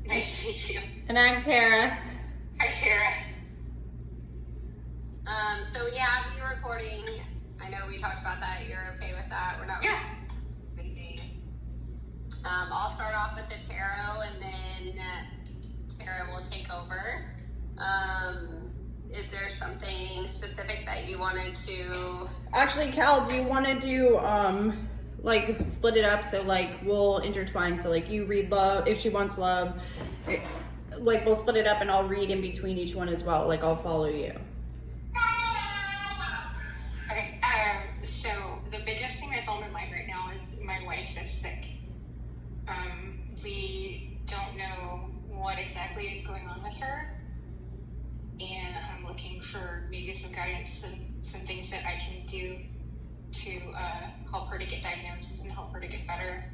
Nice to meet you. And I'm Tara. Hi, Tara. So we have you recording. I know we talked about that. You're okay with that? We're not. Yeah. Anything. I'll start off with the tarot, and then Tara will take over. Is there something specific that you wanted to? Actually, Cal, do you want to do like split it up so like we'll intertwine? So like you read love if she wants love. Like we'll split it up and I'll read in between each one as well. Like I'll follow you. Okay, so the biggest thing that's on my mind right now is my wife is sick. We don't know what exactly is going on with her, and I'm looking for maybe some guidance and some things that I can do to help her to get diagnosed and help her to get better.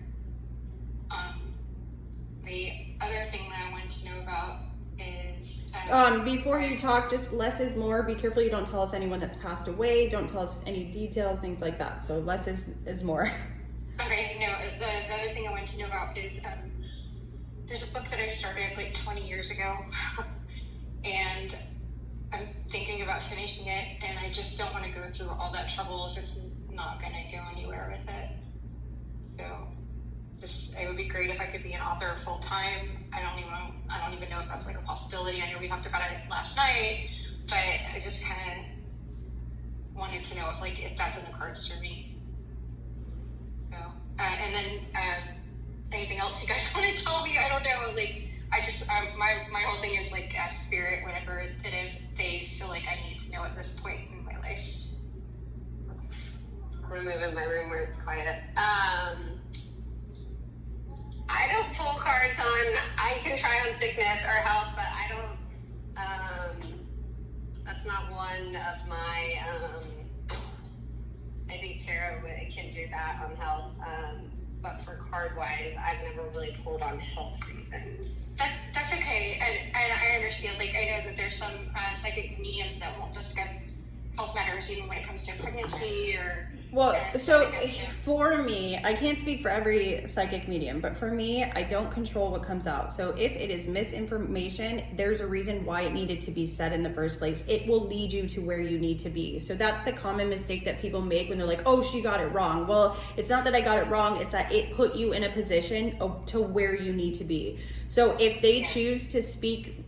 The other thing that I wanted to know about is before you talk, just less is more. Be careful you don't tell us anyone that's passed away. Don't tell us any details, things like that. So less is more. Okay, no, the other thing I wanted to know about is there's a book that I started like 20 years ago and I'm thinking about finishing it, and I just don't want to go through all that trouble if it's not going to go anywhere with it. So it would be great if I could be an author full time. I don't even know if that's like a possibility. I know we talked about it last night, but I just kind of wanted to know if that's in the cards for me. So and then anything else you guys want to tell me? I don't know. I just my whole thing is spirit, whatever it is, they feel like I need to know at this point in my life. I'm gonna move in my room where it's quiet. I don't pull cards on. I can try on sickness or health, but I don't. That's not one of my. I think tarot can do that on health. But for card wise, I've never really pulled on health reasons. That's okay, and I understand. I know that there's some psychics and mediums that won't discuss health matters even when it comes to pregnancy or. Well, so for me, I can't speak for every psychic medium, but for me, I don't control what comes out. So if it is misinformation, there's a reason why it needed to be said in the first place. It will lead you to where you need to be. So that's the common mistake that people make when they're like, oh, she got it wrong. Well, it's not that I got it wrong. It's that it put you in a position to where you need to be. So if they choose to speak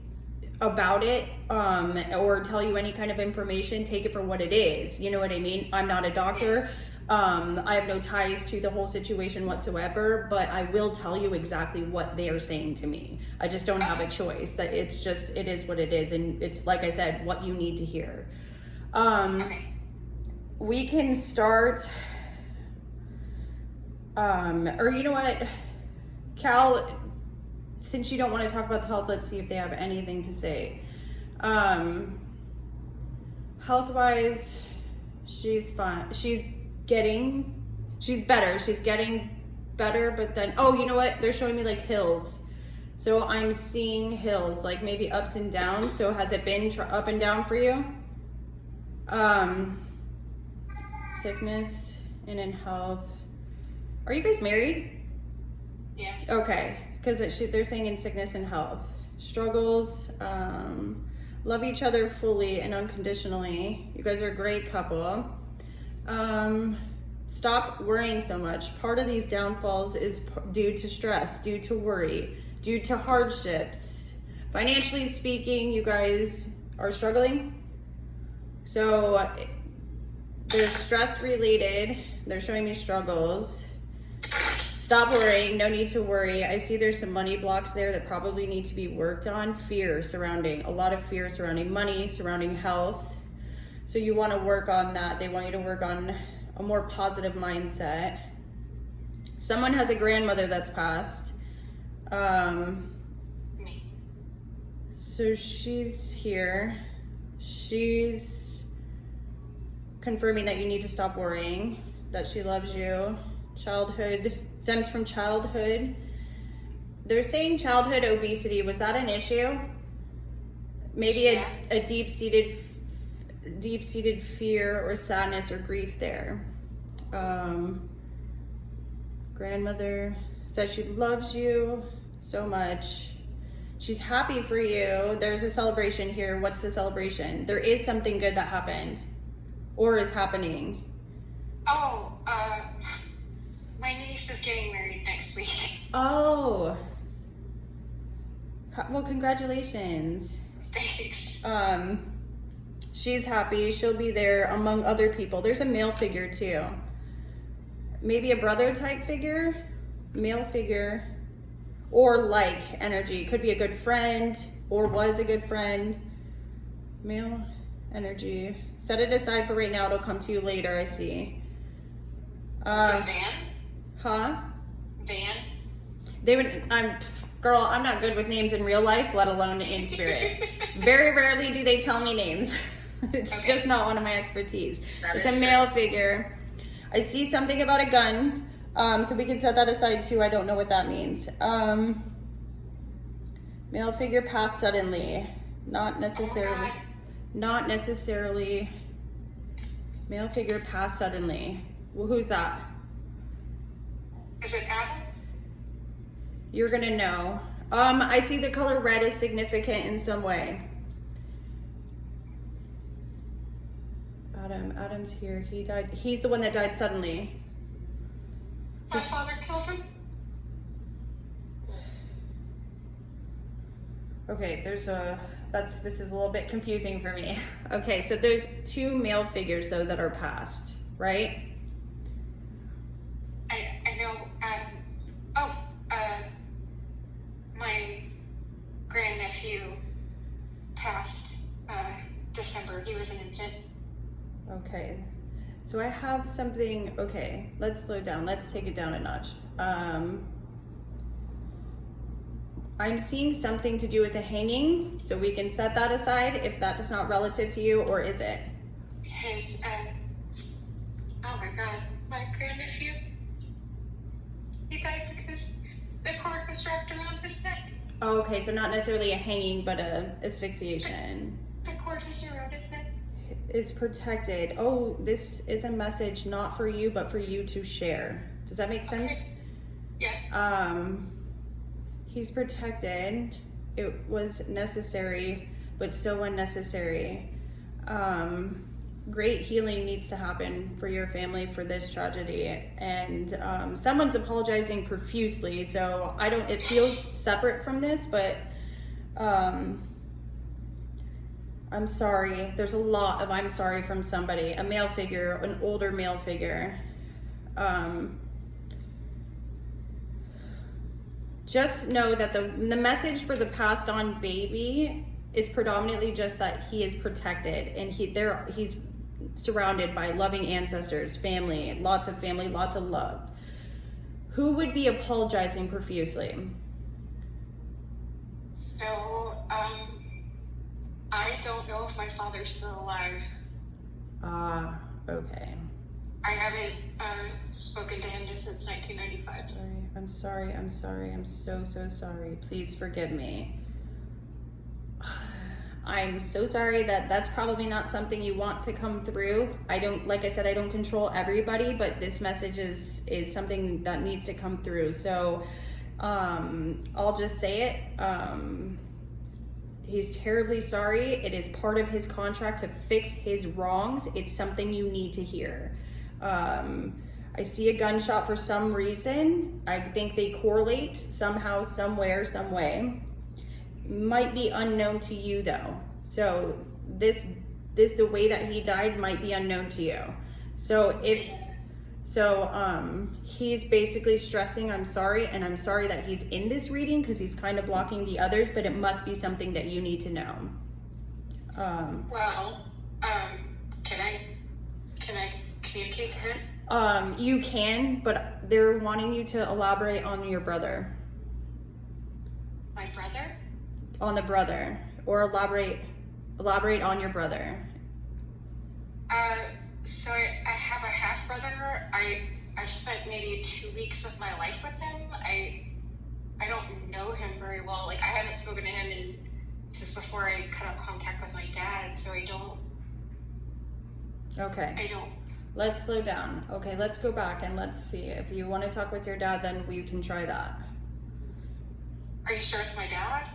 about it or tell you any kind of information, take it for what it is. You know what I mean? I'm not a doctor. I have no ties to the whole situation whatsoever, but I will tell you exactly what they are saying to me. I just don't have a choice. That it is what it is, and it's like I said, what you need to hear. We can start or you know what, Cal, since you don't want to talk about the health, let's see if they have anything to say. Health-wise, she's fine. She's better. She's getting better, but then, oh, you know what? They're showing me hills. So I'm seeing hills, maybe ups and downs. So has it been up and down for you? Sickness and in health. Are you guys married? Yeah. Okay. Because they're saying in sickness and health. Struggles, love each other fully and unconditionally. You guys are a great couple. Stop worrying so much. Part of these downfalls is due to stress, due to worry, due to hardships. Financially speaking, you guys are struggling. So they're stress related. They're showing me struggles. Stop worrying, no need to worry. I see there's some money blocks there that probably need to be worked on. A lot of fear surrounding money, surrounding health. So you want to work on that. They want you to work on a more positive mindset. Someone has a grandmother that's passed. So she's here. She's confirming that you need to stop worrying, that she loves you. Childhood stems from childhood. They're saying childhood obesity. Was that an issue? Maybe a deep-seated fear or sadness or grief there. Grandmother says she loves you so much. She's happy for you. There's a celebration here. What's the celebration? There is something good that happened or is happening. Oh, my niece is getting married next week. Oh. Well, congratulations. Thanks. She's happy. She'll be there among other people. There's a male figure too. Maybe a brother type figure, male figure, or like energy. Could be a good friend or was a good friend. Male energy. Set it aside for right now. It'll come to you later, I see. Is it Van? Huh? Van? They would, girl, I'm not good with names in real life, let alone in spirit. Very rarely do they tell me names. It's Okay. just not one of my expertise. That It's is a male figure. I see something about a gun, so we can set that aside too. I don't know what that means. Male figure passed suddenly. Not necessarily. God. Not necessarily. Male figure passed suddenly. Well, who's that? Is it Adam? You're gonna know. I see the color red is significant in some way. Adam's here. He died. He's the one that died suddenly. My father killed him? Okay, this is a little bit confusing for me. Okay, so there's two male figures though that are passed, right? I know, my grandnephew passed, December. He was an infant. Okay. So I have something, okay, let's slow down. Let's take it down a notch. I'm seeing something to do with the hanging, so we can set that aside if that is not relative to you, or is it? His, oh my God, my grandnephew, he died because the cord was wrapped around his neck. Oh, okay, so not necessarily a hanging, but a asphyxiation. The cord was around his neck. Is protected. Oh, this is a message not for you, but for you to share. Does that make sense? Yeah. He's protected. It was necessary, but so unnecessary. Great healing needs to happen for your family for this tragedy, and someone's apologizing profusely. So I don't. It feels separate from this, but I'm sorry. There's a lot of I'm sorry from somebody, a male figure, an older male figure. Just know that the message for the passed on baby is predominantly just that he is protected and he's surrounded by loving ancestors, family, lots of love. Who would be apologizing profusely? So, I don't know if my father's still alive. Okay. I haven't spoken to him just since 1995. I'm sorry. I'm so sorry. Please forgive me. I'm so sorry that's probably not something you want to come through. Like I said, I don't control everybody, but this message is something that needs to come through. So, I'll just say it. He's terribly sorry. It is part of his contract to fix his wrongs. It's something you need to hear. I see a gunshot for some reason. I think they correlate somehow, somewhere, some way. Might be unknown to you though. So this the way that he died might be unknown to you. So he's basically stressing, I'm sorry, and I'm sorry that he's in this reading because he's kind of blocking the others, but it must be something that you need to know. Can I communicate to him? You can, but they're wanting you to elaborate on your brother. My brother? On the brother, or elaborate on your brother. So I have a half brother. I've spent maybe 2 weeks of my life with him. I don't know him very well. Like I haven't spoken to him since before I cut off contact with my dad. So I don't. Let's slow down. Okay, let's go back and let's see. If you want to talk with your dad, then we can try that. Are you sure it's my dad?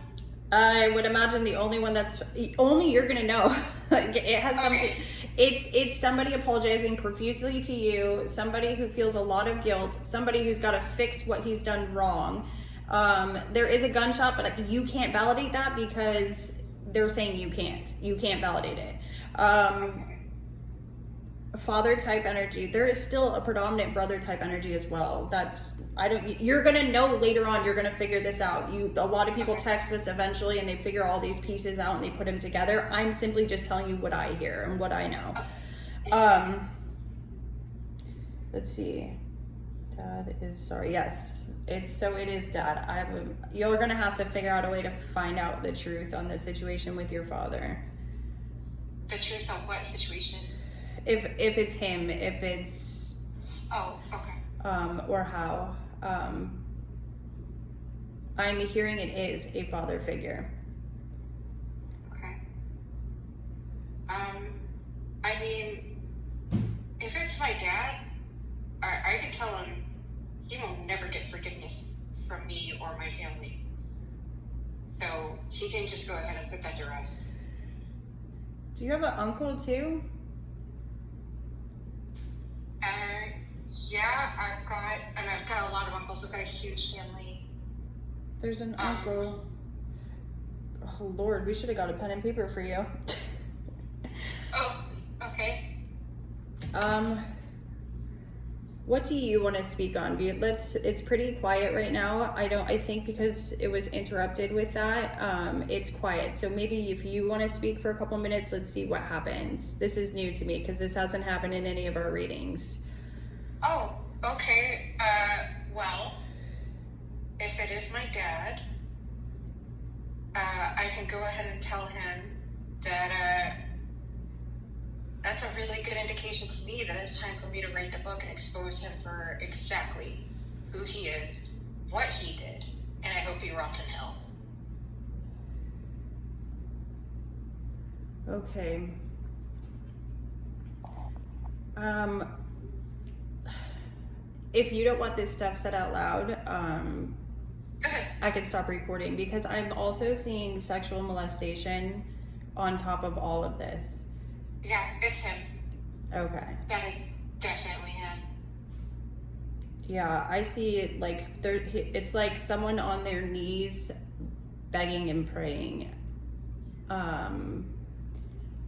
I would imagine the only one that's only you're gonna know. Like, it has something. Okay. It's somebody apologizing profusely to you, somebody who feels a lot of guilt, somebody who's got to fix what he's done wrong. There is a gunshot, but you can't validate that because they're saying you can't validate it. Okay. Father type energy. There is still a predominant brother type energy as well. You're gonna know later on. You're gonna figure this out. A lot of people text us eventually and they figure all these pieces out and they put them together. I'm simply just telling you what I hear and what I know. Let's see. Dad is sorry. Yes, it is dad. You're gonna have to figure out a way to find out the truth on the situation with your father. The truth on what situation? If it's him, if it's Oh, okay. Or how. I'm hearing it is a father figure. Okay. I mean, if it's my dad, I can tell him he will never get forgiveness from me or my family. So he can just go ahead and put that to rest. Do you have an uncle too? Yeah, I've got a lot of uncles. I've got a huge family. There's an uncle. Oh Lord, we should have got a pen and paper for you. Oh, okay. What do you want to speak on? It's pretty quiet right now. I think because it was interrupted with that, it's quiet. So maybe if you want to speak for a couple minutes, let's see what happens. This is new to me because this hasn't happened in any of our readings. Oh, okay. Well, if it is my dad, I can go ahead and tell him that, that's a really good indication to me that it's time for me to write the book and expose him for exactly who he is, what he did, and I hope he rots in hell. Okay. If you don't want this stuff said out loud, Go ahead. I can stop recording because I'm also seeing sexual molestation on top of all of this. Yeah, it's him. Okay. That is definitely him. Yeah, I see it's like someone on their knees begging and praying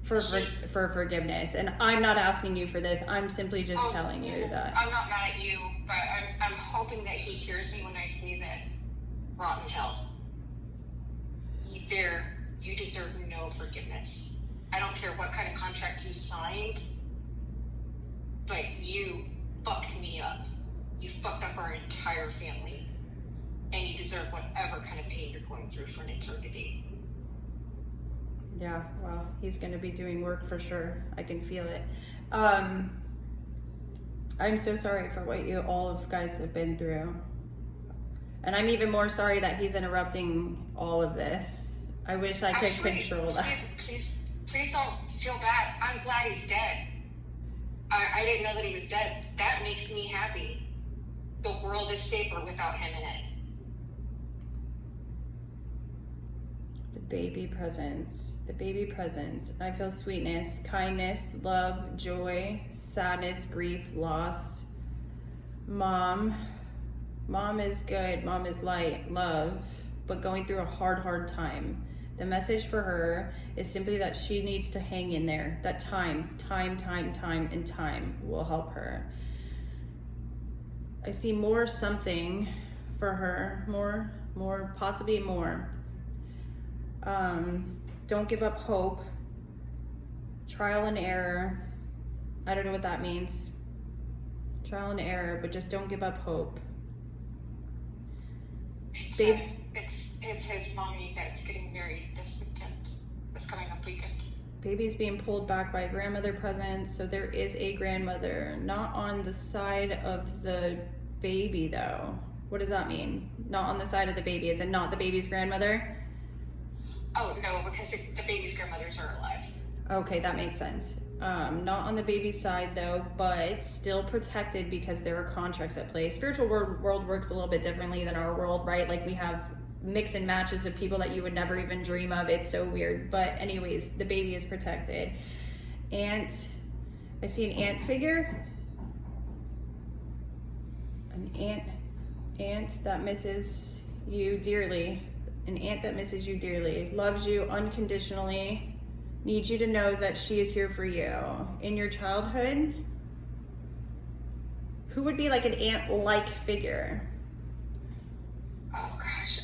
for forgiveness. And I'm not asking you for this. I'm simply just telling you that. I'm not mad at you, but I'm hoping that he hears me when I say this. Rotten hell. You deserve no forgiveness. I don't care what kind of contract you signed, but you fucked me up. You fucked up our entire family. And you deserve whatever kind of pain you're going through for an eternity. Yeah, well, he's going to be doing work for sure. I can feel it. I'm so sorry for what you all of guys have been through. And I'm even more sorry that he's interrupting all of this. I wish I could control that. Please don't feel bad. I'm glad he's dead. I didn't know that he was dead. That makes me happy. The world is safer without him in it. The baby presence. I feel sweetness, kindness, love, joy, sadness, grief, loss. Mom is good. Mom is light, love, but going through a hard time. The message for her is simply that she needs to hang in there. That time will help her. I see more something for her, more, possibly more. Don't give up hope. Trial and error. I don't know what that means. Trial and error, but just don't give up hope. It's his mommy that's getting married this coming up weekend. Baby's being pulled back by a grandmother present, so there is a grandmother. Not on the side of the baby, though. What does that mean? Not on the side of the baby. Is it not the baby's grandmother? Oh, no, because the baby's grandmothers are alive. Okay, that makes sense. Not on the baby's side, though, but still protected because there are contracts at play. Spiritual world works a little bit differently than our world, right? Like we have mix and matches of people that you would never even dream of. It's so weird. But anyways, the baby is protected. Aunt, I see an aunt figure. An aunt that misses you dearly. An aunt that misses you dearly, loves you unconditionally, needs you to know that she is here for you. In your childhood, who would be like an aunt-like figure? Oh gosh.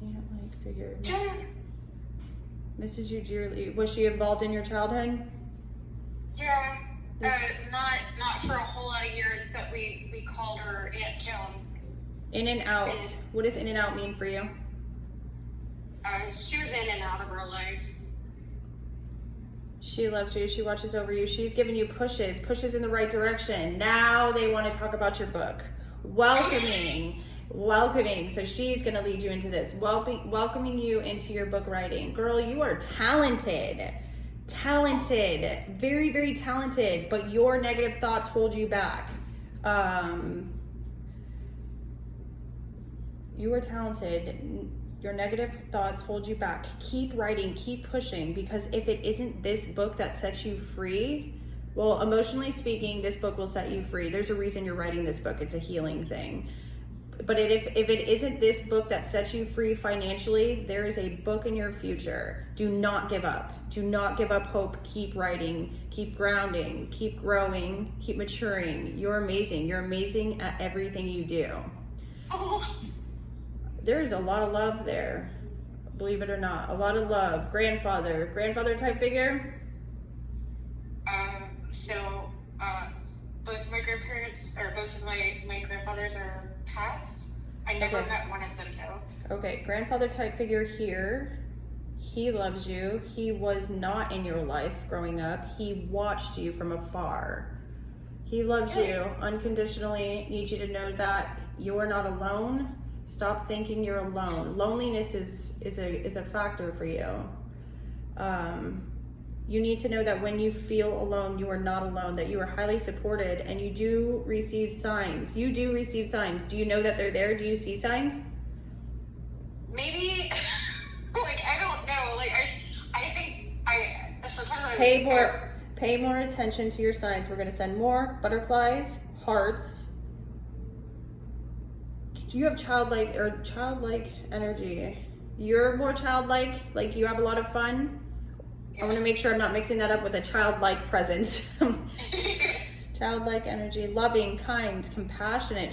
Aunt-like figure. Jen. Misses you dearly. Was she involved in your childhood? Yeah. Not for a whole lot of years, but we called her Aunt Joan. In and out. What does in and out mean for you? She was in and out of our lives. She loves you. She watches over you. She's giving you pushes in the right direction. Now they want to talk about your book. Welcoming. So she's going to lead you into this. Welcoming you into your book writing. Girl, you are talented. Very, very talented, but your negative thoughts hold you back. You are talented. Your negative thoughts hold you back. Keep writing, keep pushing, because if it isn't this book that sets you free, well, emotionally speaking, this book will set you free. There's a reason you're writing this book. It's a healing thing. But if it isn't this book that sets you free financially, there is a book in your future. Do not give up. Do not give up hope. Keep writing, keep grounding, keep growing, keep maturing. You're amazing. You're amazing at everything you do. Oh. There is a lot of love there, believe it or not. A lot of love. Grandfather type figure? Both of my grandparents, or both of my grandfathers are passed. I never met one of them though. Okay, grandfather type figure here. He loves you. He was not in your life growing up. He watched you from afar. He loves you unconditionally, needs you to know that you're not alone. Stop thinking you're alone. Loneliness is a factor for you. You need to know that when you feel alone, you are not alone, that you are highly supported, and you do receive signs. You do receive signs. Do you know that they're there? Do you see signs? Maybe, like, I don't know. Like, I think sometimes I Pay more attention to your signs. We're going to send more butterflies, hearts. Do you have childlike energy? You're more childlike, like you have a lot of fun. I want to make sure I'm not mixing that up with a childlike presence. Childlike energy, loving, kind, compassionate,